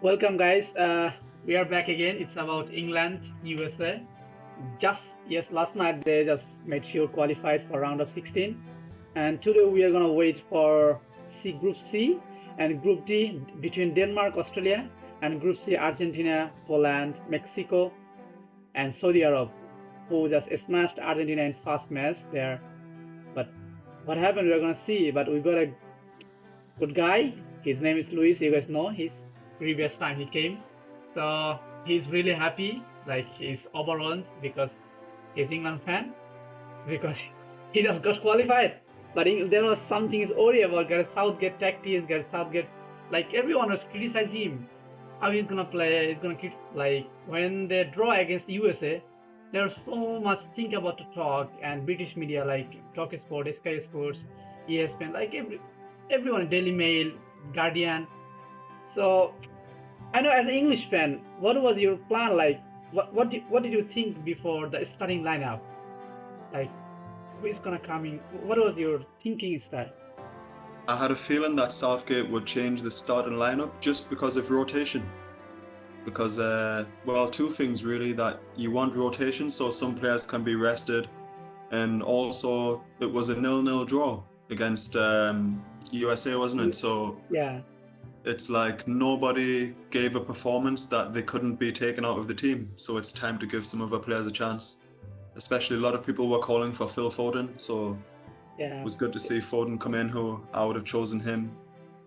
Welcome, guys. We are back again. It's about England, USA. Last night they just made sure qualified for round of 16, and today we are gonna wait for Group C and Group D between Denmark, Australia, and Group C Argentina, Poland, Mexico, and Saudi Arab, who just smashed Argentina in first match there. But what happened? We're gonna see. But we got a good guy. His name is Luis. You guys know his previous time he came, so he's really happy. Like he's overwhelmed because he's England fan because he just got qualified. But there was something is worry about Gareth Southgate tactics. Gareth Southgate, like everyone was criticizing him, how he's gonna play. He's gonna keep like when they draw against USA. There's so much think about to talk and British media like Talk Sport, Sky Sports, ESPN, like everyone, Daily Mail, Guardian. So I know as an English fan, what was your plan like? What did you think before the starting lineup? Like who is gonna come in? What was your thinking style? I had a feeling that Southgate would change the starting lineup just because of rotation. Because, two things really, that you want rotation so some players can be rested, and also it was a 0-0 draw against USA, wasn't it? So Yeah, it's like nobody gave a performance that they couldn't be taken out of the team. So it's time to give some other players a chance. Especially a lot of people were calling for Phil Foden, so yeah. it was good to see Foden come in, who I would have chosen him.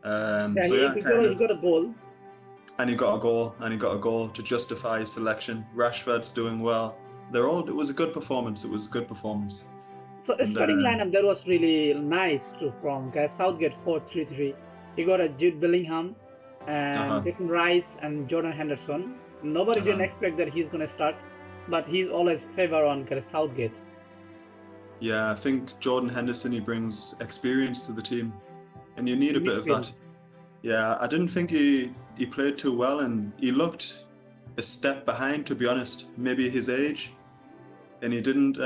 Yeah, So yeah, he got a goal. and he got a goal to justify his selection. Rashford's doing well. It was a good performance. It was a good performance. So And starting lineup that was really nice too from Gareth Southgate 4-3-3. He got a Jude Bellingham and uh-huh, Declan Rice and Jordan Henderson. Nobody didn't uh-huh. expect that he's gonna start, but he's always favor on Gareth Southgate. Yeah, I think Jordan Henderson, he brings experience to the team, and you need a bit of Midfield. that. Yeah, I didn't think he played too well, and he looked a step behind, to be honest. Maybe his age, and he didn't.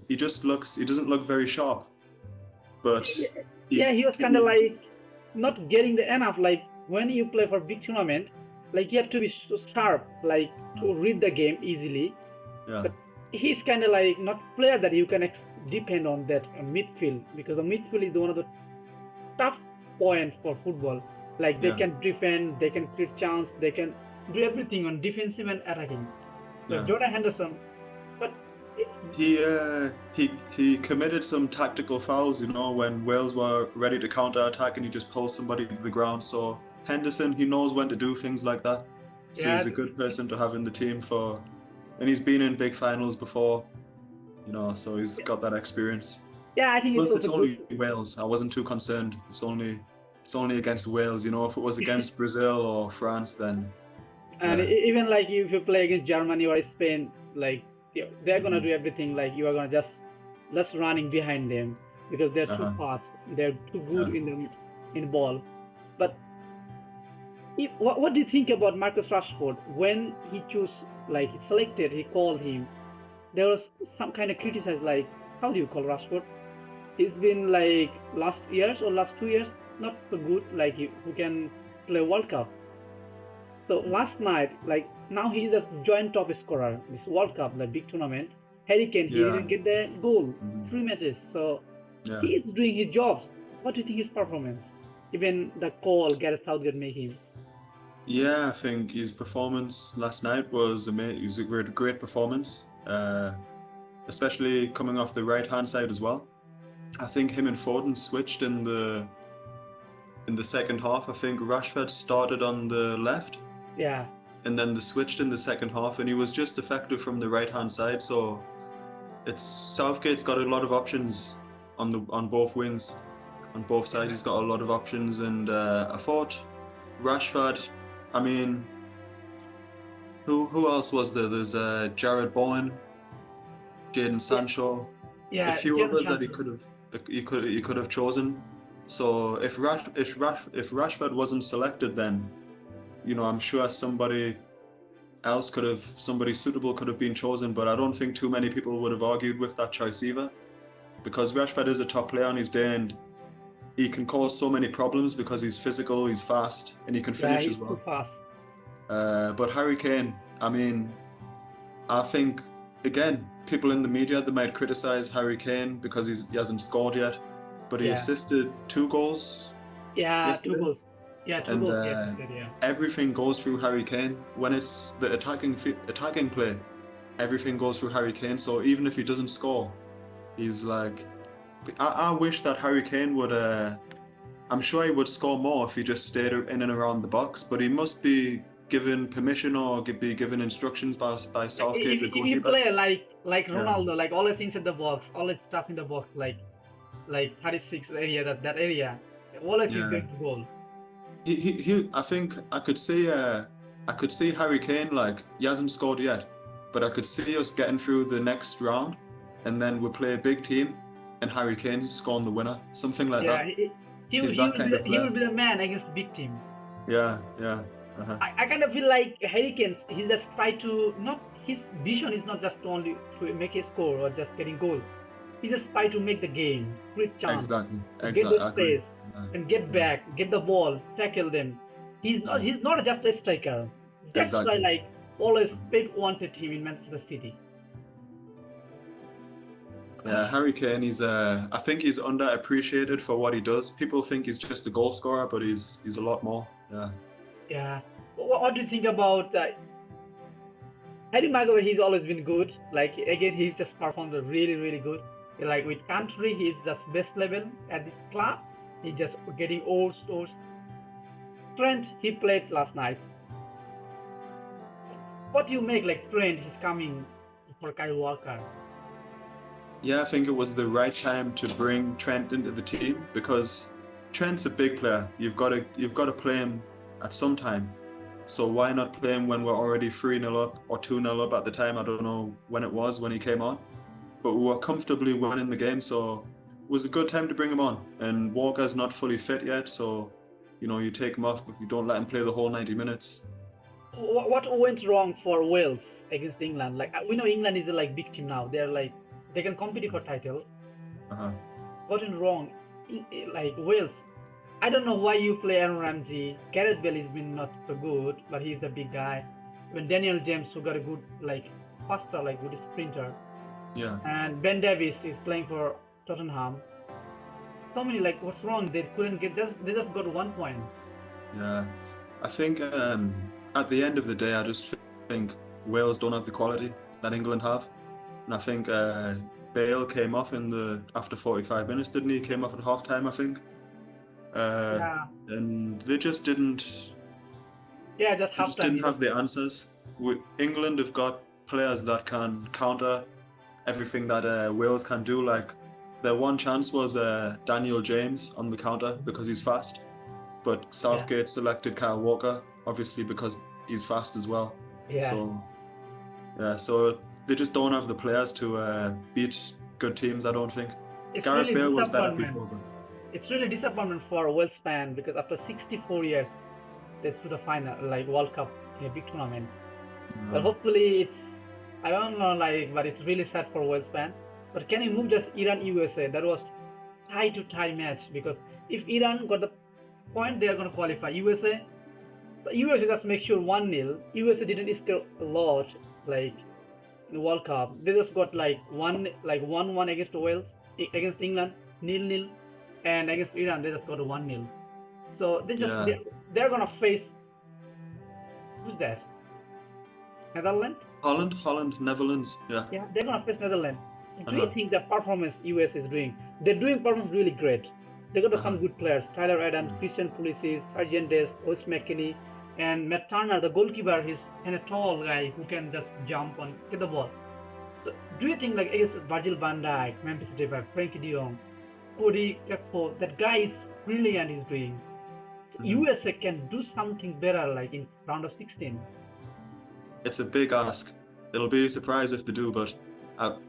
He doesn't look very sharp. But Yeah, he, he was kind of he like not getting the enough. Like when you play for big tournament, like you have to be so sharp, like to read the game easily. yeah, But he's kind of like not player that you can depend on that midfield, because the midfield is one of the tough point for football. Like they yeah, can defend, they can create chance, they can do everything on defensive and attacking. So yeah. Jordan Henderson, but He committed some tactical fouls, when Wales were ready to counter-attack, and he just pulls somebody to the ground. So Henderson, he knows when to do things like that. So yeah, he's a good person to have in the team and he's been in big finals before, so he's got that experience. yeah, I think it's Plus, also it's good. only Wales. I wasn't too concerned. It's only against Wales. If it was against Brazil or France, then And yeah. even like if you play against Germany or Spain, like they're gonna Mhm. do everything. Like you are gonna just running behind them because they're too Uh-huh. fast. They're too good Yeah. in ball. But what do you think about Marcus Rashford when he chose, like he selected, he called him? There was some kind of criticism, like how do you call Rashford? He's been like last years or last 2 years not so good, like who can play World Cup. So last night, like now he's a joint top scorer this World Cup, the big tournament. Harry Kane, he Yeah. didn't get the goal, Mhm. 3 matches. So Yeah. he is doing his jobs. What do you think his performance? Even the call Gareth Southgate made him. Yeah, I think his performance last night was amazing. It was a great performance, especially coming off the right hand side as well. I think him and Foden switched in the second half. I think Rashford started on the left, Yeah, and then they switched in the second half, and he was just effective from the right hand side. So it's Southgate's got a lot of options on both wings, on both sides. yeah, He's got a lot of options, and I thought Rashford. I mean, who else was there? There's Jared Bowen, Jadon yeah, Sancho, a yeah. few Jadon others that Sancho. he could have chosen. So if Rashford wasn't selected, then I'm sure somebody suitable could have been chosen. But I don't think too many people would have argued with that choice either, because Rashford is a top player on his day, and he can cause so many problems because he's physical, he's fast, and he can Yeah, finish he's as too well. fast. But Harry Kane, I mean, I think, again, people in the media, they might criticize Harry Kane because he hasn't scored yet, but he Yeah, assisted 2 goals yeah, two yesterday, goals. Yeah, two and goals. Yes, yeah. everything goes through Harry Kane. When it's the attacking play, everything goes through Harry Kane. So even if he doesn't score, he's like, I wish that Harry Kane would. I'm sure he would score more if he just stayed in and around the box, but he must be given permission or be given instructions by Like Southgate, the if you goalkeeper. play like Yeah, Ronaldo, like always inside the box, always stuff in the box, like 36 area, that area, always he's yeah. going to goal. I think I could see Harry Kane, like, he hasn't scored yet, but I could see us getting through the next round, and then we play a big team, and Harry Kane scoring the winner, something like Yeah, that. He's that kind of he will player. be the man against big team. Yeah, yeah. Uh-huh. I kind of feel like Hurricanes, he just try to not his vision is not just only to make a score or just getting goal. He just try to make the game, create chance, Exactly. to get the Exactly. I agree. space Yeah, and get yeah, back, get the ball, tackle them. yeah. He's not just a striker. That's why Exactly. like always Pep wanted him in Manchester City. Yeah, Harry Kane, I think he's underappreciated for what he does. People think he's just a goal scorer, but he's a lot more. Yeah. Yeah. What do you think about Harry Maguire? He's always been good. Like again, he just performed really good. Like with country, he's just best level at this club. He just getting old stores. Trent, he played last night. What do you make like Trent? He's coming for Kyle Walker. Yeah, I think it was the right time to bring Trent into the team because Trent's a big player. You've got to play him at some time. So why not play him when we're already 3-0 up or 2-0 up at the time? I don't know when it was when he came on. But we were comfortably winning the game, so it was a good time to bring him on. And Walker's not fully fit yet, so you take him off, but you don't let him play the whole 90 minutes. What went wrong for Wales against England? Like we know England is a like big team now. They're like they can compete for title. Uh-huh. What went wrong? Like Wales, I don't know why you play Aaron Ramsey. Gareth Bale has been not so good, but he's the big guy. When Daniel James, who got a good like faster, like good sprinter, Yeah. and Ben Davies is playing for Tottenham. So many like what's wrong? They couldn't get they just got 1 point. Yeah. I think at the end of the day, I just think Wales don't have the quality that England have. And I think Bale came off after 45 minutes, didn't he? He came off at half time, I think. Yeah, And they just didn't yeah, just they just halftime. didn't have the answers. England have got players that can counter everything that Wales can do. Like their one chance was Daniel James on the counter because he's fast, but Southgate selected Kyle Walker obviously because he's fast as well. Yeah. So yeah, so they just don't have the players to beat good teams. I don't think. It's Gareth really Bale was better disappointment. before, but It's really disappointment for a Wales fan because after 64 years, they through the final, like World Cup in a big tournament. But hopefully it's, I don't know, like, but it's really sad for Wales fan. But can you move just Iran USA? That was tie to tie match because if Iran got the point, they are going to qualify. USA, so USA just make sure 1-0. USA didn't score a lot, like in the World Cup. They just got like 1-1 against Wales, against England, 0-0, and against Iran they just got a 1-0. So yeah, they're gonna face who's that? Netherlands? Holland, Netherlands, yeah. Yeah, they're gonna face Netherlands. Do you Uh-huh. think the performance US is doing? They're doing performance really great. They got Uh-huh. some good players: Tyler Adams, Christian Pulisic, Sergeant Des, Wes McKinney, and Matt Turner, the goalkeeper. He's kind of tall guy who can just jump and get the ball. So, do you think like against Virgil van Dijk, Memphis Depay, Frankie De Jong, Cody Gakpo, that guy is brilliant? He's doing. Mhm. USA can do something better, like in round of 16. It's a big ask. It'll be a surprise if they do, but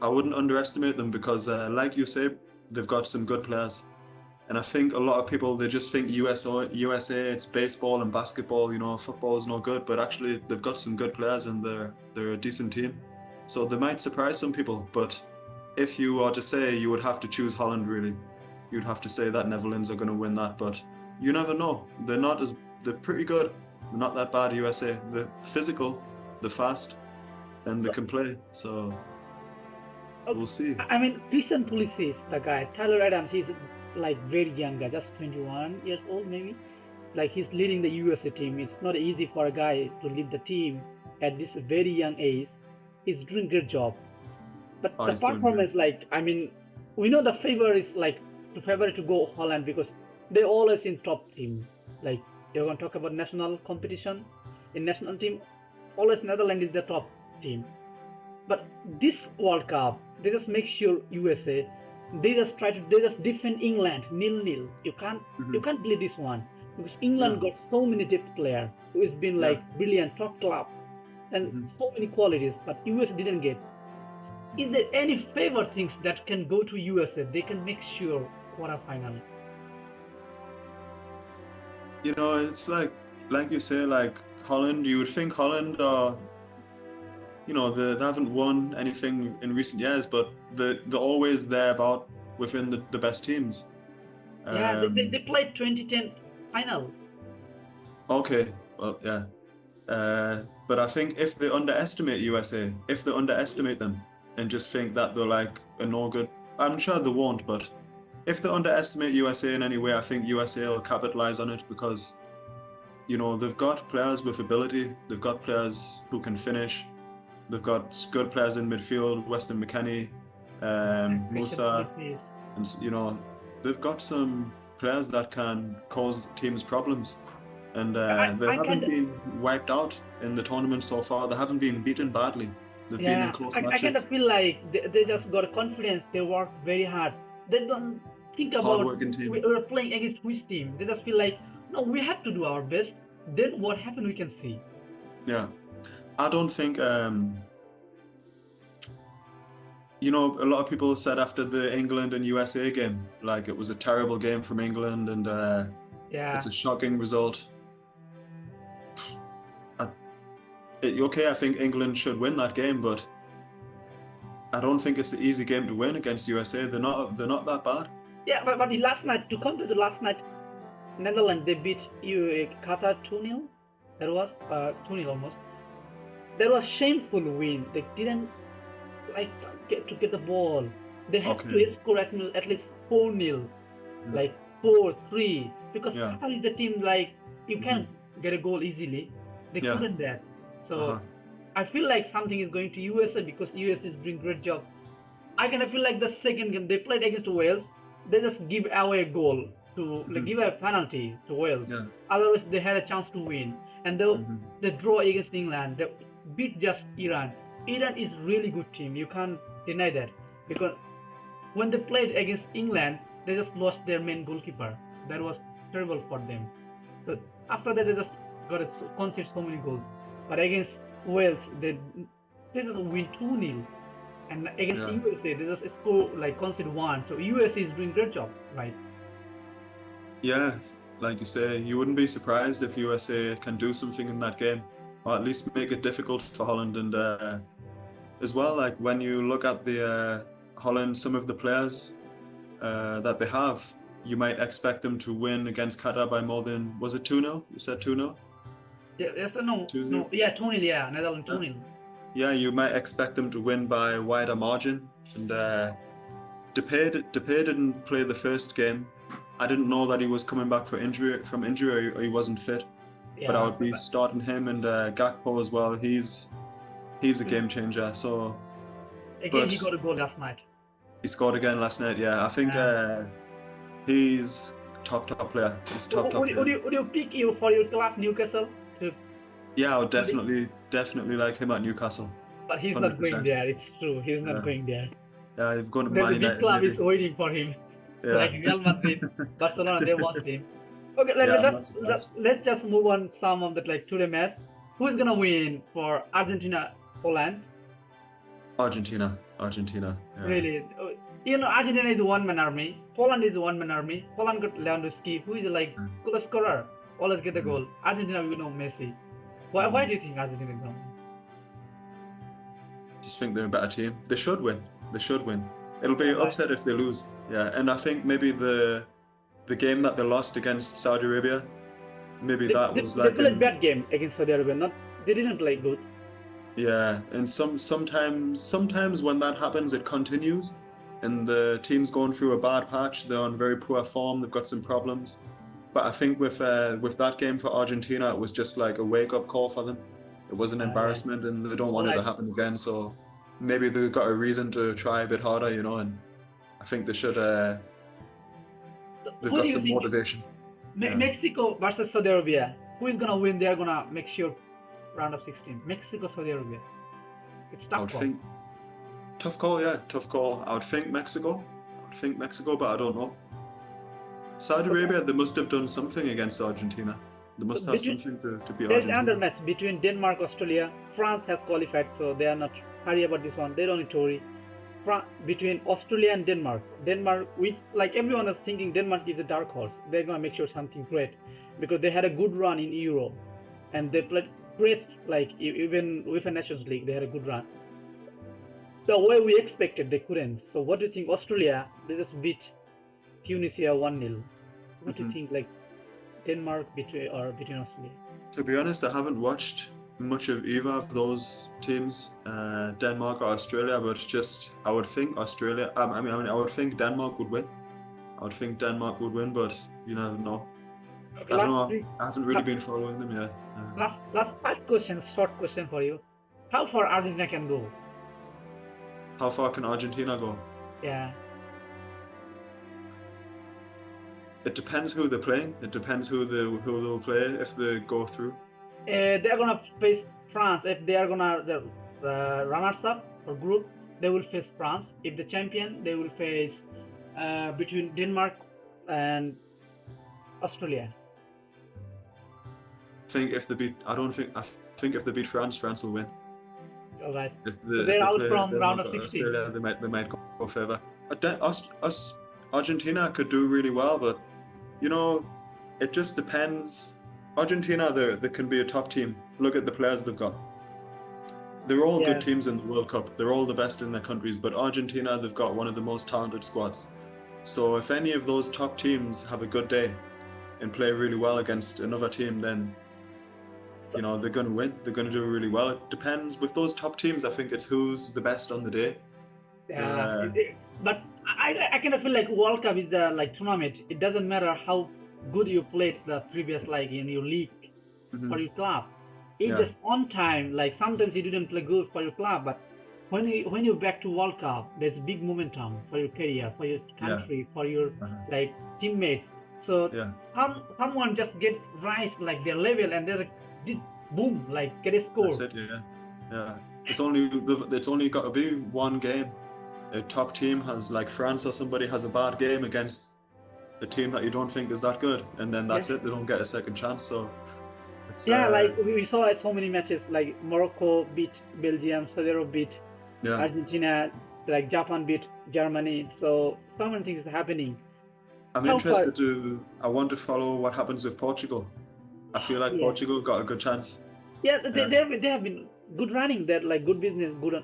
I wouldn't underestimate them because, like you say, they've got some good players. And I think a lot of people, they just think USA, it's baseball and basketball, football is no good, but actually they've got some good players and they're a decent team. So they might surprise some people, but if you are to say, you would have to choose Holland really. You'd have to say that Netherlands are going to win that, but you never know. They're pretty good. They're not that bad, USA. They're physical, they're fast, and they can play. So Oh, we'll see. I mean, Christian Pulisic, the guy, Tyler Adams, he's like very young guy, just 21 years old maybe. Like he's leading the USA team. It's not easy for a guy to lead the team at this very young age. He's doing great job. But Oh, the he's doing great. performance, like, I mean, we know the favor is like the favorite to go Holland because they always in top team. Like you're gonna talk about national competition, in national team, always Netherlands is the top team. But this World Cup, they just make sure USA, they just defend England 0-0. You Mhm. can't believe this one because Yeah, England got so many depth player who has been yeah. like brilliant top club and Mhm. so many qualities, but US didn't get. Is there any favor things that can go to USA? They can make sure quarterfinal. You know, it's like you say, like Holland. You would think Holland are, you know, they haven't won anything in recent years, but they're always there about within the best teams. Yeah, they Um, played 2010 final. okay, well, yeah. But I think if they underestimate USA, if they underestimate them and just think that they're like a no good, I'm sure they won't, but if they underestimate USA in any way, I think USA will capitalize on it because, you know, they've got players with ability, they've got players who can finish, they've got good players in midfield, Weston McKennie, Christian Musa, Pulisic. and, you know, they've got some players that can cause teams problems. And they I kind haven't of been wiped out in the tournament so far. They haven't been beaten badly. They've been in Yeah, close I kind of matches. feel like they just got confidence. They work very hard. They don't think about Hard-working team. we're playing against which team. They just feel like, no, we have to do our best. Then what happened, we can see. Yeah. I don't think, you know, a lot of people said after the England and USA game, like it was a terrible game from England and it's Yeah, a shocking result. I, okay, I think England should win that game, but I don't think it's an easy game to win against USA. They're not that bad. yeah, but the last night, to come to the last night, Netherlands, they beat you, Qatar 2-0. That was 2-0 almost. That was shameful win. They didn't like get the ball. They had Okay. to score at least 4-0, Mm. like 4-3, because Yeah. Qatar is the team like you Hmm. can get a goal easily. They Yeah. couldn't that. So Uh-huh. I feel like something is going to USA because USA is doing great job. I kind of feel like the second game they played against Wales, they just give away a goal to like Hmm. give a penalty to Wales. Yeah. Otherwise, they had a chance to win, and Hmm. they draw against England. They beat just Iran. Iran is really good team. You can't deny that because when they played against England, they just lost their main goalkeeper. That was terrible for them. So after that, they just got to concede so many goals. But against Wales, they just win 2-0, and against Yeah. USA, they just score like concede one. So USA is doing great job, right? Yeah, like you say, you wouldn't be surprised if USA can do something in that game, or at least make it difficult for Holland. And as well, like when you look at the Holland, some of the players that they have, you might expect them to win against Qatar by more than, was it 2-0? You said 2-0? Yeah, yes, no, 2-0? no, yeah, 2-0, yeah, Netherlands Yeah. 2-0. Yeah, you might expect them to win by a wider margin. And Depay didn't play the first game. I didn't know that he was coming back from injury or he wasn't fit. But I Yeah, would be starting him and Gakpo as well. He's a game changer. So, again, he but got a goal last night. he scored again last night. Yeah, I think Yeah. he's top player. He's top player. Would you pick you for your club Newcastle? To, Yeah, I would definitely like him at Newcastle. but he's not going 100%. there. It's true. He's not Yeah, going there. yeah. You've gone to There's Man a big United club is maybe. waiting for him, like Yeah. Real Madrid, Barcelona. They want him. Okay, Yeah, I'm not surprised. let's just move on some of that like today match. Who is gonna win for Argentina, Poland? Argentina. Yeah. Really, you know, Argentina is a one-man army. Poland is a one-man army. Poland got Lewandowski, who is like Mm. goal scorer, always get the Mhm. goal. Argentina, we know Messi. Why Mhm. do you think Argentina is gonna win? Just think they're a better team. They should win. They should win. It'll be Yeah, why? upset if they lose. Yeah, and I think maybe the game that they lost against Saudi Arabia, maybe They, that they, was they like played bad game against Saudi Arabia. They didn't play good. yeah, and sometimes when that happens, it continues, and the team's going through a bad patch. They're on very poor form. They've got some problems. But I think with that game for Argentina, it was just like a wake up call for them. It was an Yeah. embarrassment, and they don't All want it to right. happen again. So maybe they've got a reason to try a bit harder, and I think they should. So They've who do got you some think? motivation. Yeah, Mexico versus Saudi Arabia. Who is gonna win? They're gonna make sure round of 16. Mexico, Saudi Arabia. It's I tough would call. think tough call. Yeah, tough call. I would think Mexico. I would think Mexico, but I don't know. Saudi Okay. Arabia, they must have done something against Argentina. They So must have between something to beat there's another Argentina. match between Denmark, Australia. France has qualified, so they are not hurry about this one. They don't need to worry. Between Australia and Denmark. Denmark, we like everyone is thinking Denmark is a dark horse. They're gonna make sure something great because they had a good run in Euro, and they played great. Like even with a Nations League, they had a good run. The way we expected, they couldn't. So what do you think? Australia, they just beat Tunisia 1-0. So what do you Mhm. think? Like Denmark between Australia? To be honest, I haven't watched much of either of those teams, Denmark or Australia, but just I would think Australia. I would think Denmark would win. I would think Denmark would win, but you never know. Okay, I don't last know. three, I haven't really been following them yet. last 5 questions. Short question for you. How far Argentina can go? How far can Argentina go? Yeah. It depends who they're playing. It depends who they'll play if they go through. They're gonna face France. If they are gonna the runners up or group, they will face France. If the champion, they will face between Denmark and Australia. I think if they beat France, France will win. All right. If So if they're they out play from round Denmark of or 16. Australia, they might go further. Argentina could do really well, but it just depends. Argentina, they can be a top team. Look at the players they've got. They're all good Yeah. teams in the World Cup. They're all the best in their countries, but Argentina, they've got one of the most talented squads. So if any of those top teams have a good day and play really well against another team, then they're going to win. They're going to do really well. It depends. With those top teams, I think it's who's the best on the day. Yeah. But I kind of feel like World Cup is the tournament. It doesn't matter how good you played the previous in your league for your club. It's Yeah, just on time. Like sometimes you didn't play good for your club, but when you back to World Cup, there's big momentum for your career, for your yeah, country, for your uh-huh. teammates. So Yeah. someone just get rise their level and they did boom get a That's score. it. Yeah, yeah. It's only got to be one game. A top team has like France or somebody has a bad game against a team that you don't think is that good, and then Yeah. that's it. They don't get a second chance. So it's Yeah, like we saw so many matches, like Morocco beat Belgium, Saudi Arabia beat yeah. Argentina, like Japan beat Germany. So many things are happening. I'm How far? interested to. I want to follow what happens with Portugal. I feel like Yeah, Portugal got a good chance. yeah. Yeah, They have been good running. That good business. Good.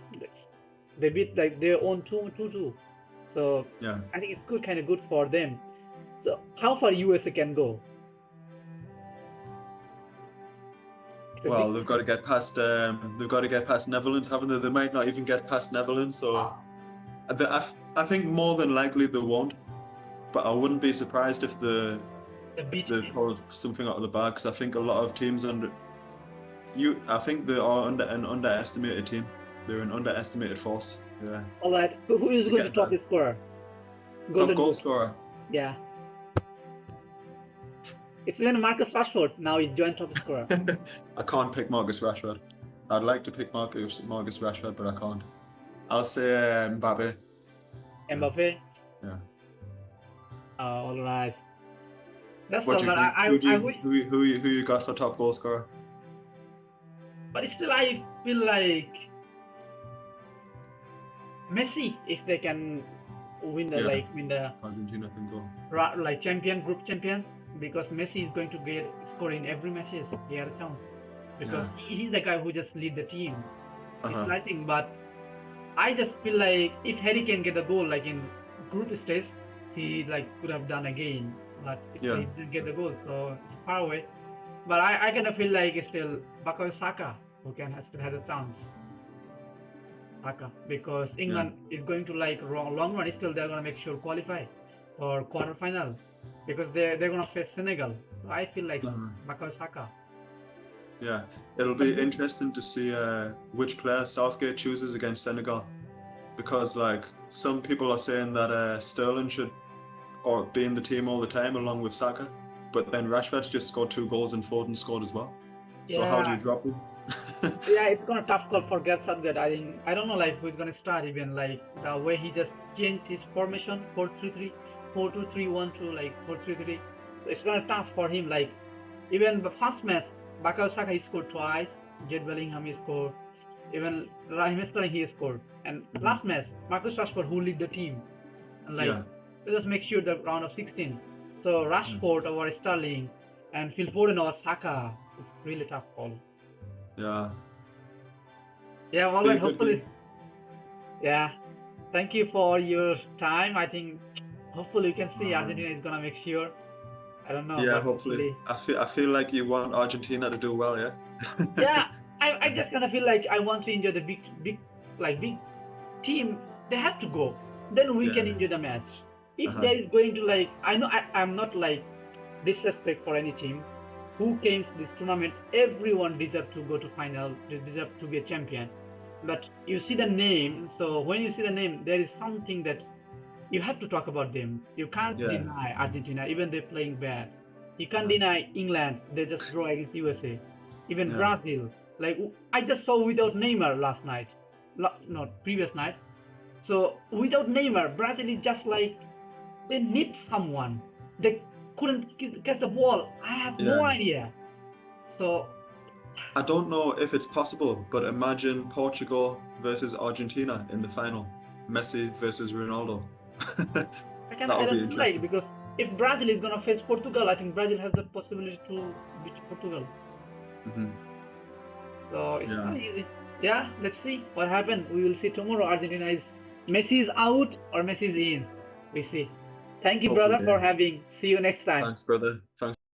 They beat their own 2-2. So yeah. I think it's good, kind of good for them. So how far USA can go? It's a big Well, they've got to get past. They've got to get past Netherlands, haven't they? They might not even get past Netherlands. So I think more than likely they won't. But I wouldn't be surprised if the if beat. they pull something out of the bag. Because I think a lot of teams I think they are an underestimated team. They're an underestimated force. Yeah, All right. Who is they're going to getting top there. the scorer? Top Golden goal Boot. scorer. Yeah. It's even Marcus Rashford now is joint top scorer. I can't pick Marcus Rashford. I'd like to pick Marcus Rashford, but I can't. I'll say Mbappe. Yeah, Mbappe. yeah. All right. That's What all. do you But think? Who do I you wish, who you got for top goal scorer? but still I feel like Messi if they can win the Yeah, win the Argentina can go. group champion, because Messi is going to get score in every matches. He had a chance because Yeah. he's the guy who just lead the team. It's Uh-huh. lighting, but I just feel like if Harry can get a goal in group stage, he could have done again, but Yeah. he didn't get the goal, so it's far away. But I kind of feel like it's still Bukayo Saka who still has a chance. Saka, because Yeah. England is going to like long run. Still, they're gonna make sure qualify for quarterfinal because they're gonna face Senegal. So I feel like Bukayo Saka. Yeah, it'll But be interesting to see which player Southgate chooses against Senegal, because like some people are saying that Sterling should or be in the team all the time along with Saka, but then Rashford's just scored 2 goals and Foden scored as well. So how do you yeah, drop him? yeah, it's gonna tough call for Gareth Southgate. I think I don't know like who's gonna start even like the way he just changed his formation 4-3-3, 4-2-3-1 to like 4-3-3. So it's gonna tough for him. Like even the first match, Bukayo Saka he scored twice. Jude Bellingham he scored. Even Raheem Sterling he scored. And last match, Marcus Rashford who lead the team. And like Yeah. just make sure the round of 16. So Rashford over Sterling and Phil Foden over Saka. It's really tough call. Yeah. Yeah, all Be right. a good game. Hopefully, yeah. Thank you for your time. I think hopefully you can see Argentina is gonna make sure. I don't know, Yeah, but hopefully. hopefully. I feel like you want Argentina to do well, yeah? Yeah, I just kind of feel like I want to enjoy the big team. They have to go. Then we can Yeah. enjoy the match. If Uh-huh. there is going to like, I know I'm not like disrespect for any team who came to this tournament. Everyone deserves to go to final. They deserve to be a champion. But you see the name. So when you see the name, there is something that you have to talk about them. You can't Yeah. deny Argentina, even they're playing bad. You can't Uh-huh. deny England, they just draw against USA. Even Yeah. Brazil. Like I just saw without Neymar last night, not previous night. So without Neymar, Brazil is just like they need someone. They couldn't catch the ball. I have no Yeah. idea. So I don't know if it's possible, but imagine Portugal versus Argentina in the final. Messi versus Ronaldo. That I would be don't like interesting. because if Brazil is gonna face Portugal, I think Brazil has the possibility to beat Portugal. Hmm. So it's Yeah. not easy. Yeah, let's see what happens. We will see tomorrow. Argentina is Messi is out or Messi is in. We see. Thank you, brother, Hopefully, yeah. for having. See you next time. Thanks, brother. Thanks.